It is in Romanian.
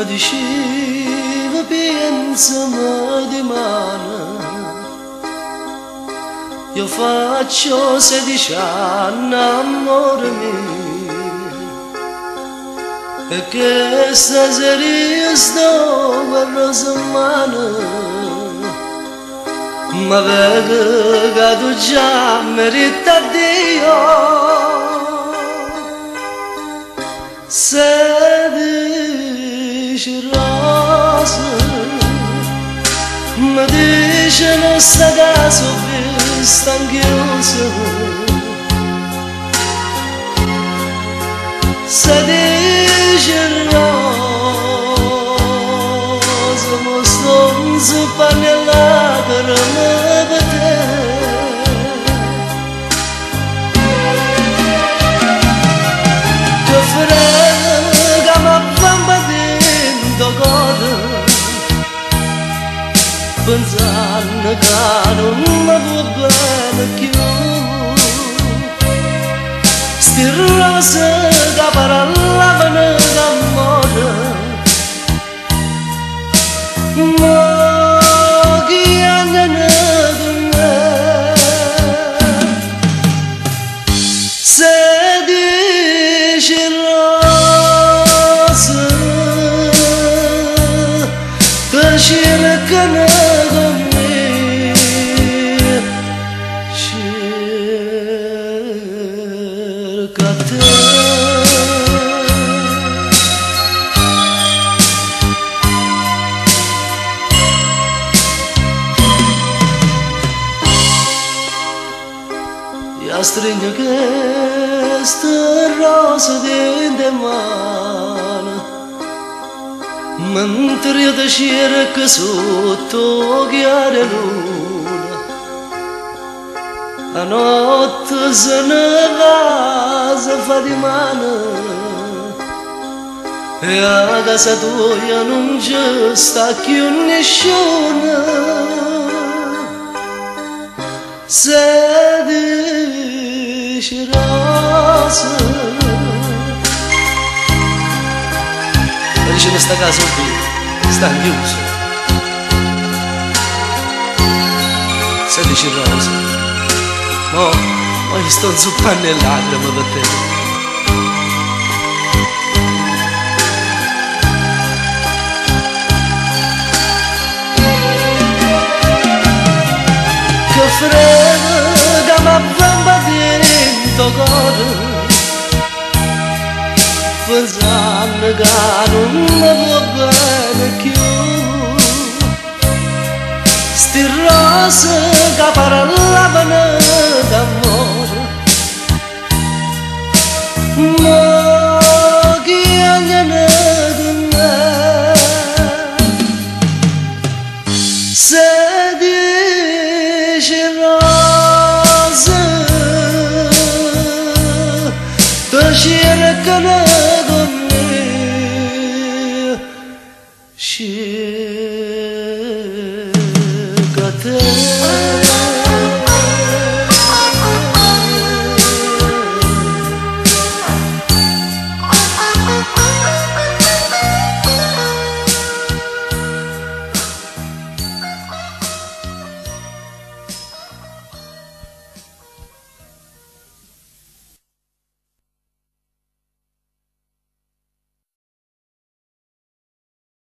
Ma diceva pensami di mano, io faccio 16 anni, amore mio, e che stasera sto per la settimana, ma vedo che tu già merita Dio. 16 rose mi dicono sta casa sta chiusa, 16 rose mi sto zuppando la lacrime per te. Che frega ma bamba dentro cuore, pensando che non mi può bene più. Sti rose che parlavano d'amore, ma chi hanno con me? 16 rose che cercano con me, cerca te. Io stringo queste rose dentro mano, mentre io ti cerco sotto chiara luna. La notte se ne va, se fa di mano, e a casa tua non ci sta più nessuno. 16 rose, ma dice questa casa qui sta chiusa. 16 rose, ma io sto zuppando le lacrime per te. Che frega ma bamba dentro cuore, pensando che non mi può bene più. Sti rose che parlavano d'amore, ma chi hanno con me? 16 rose che cercano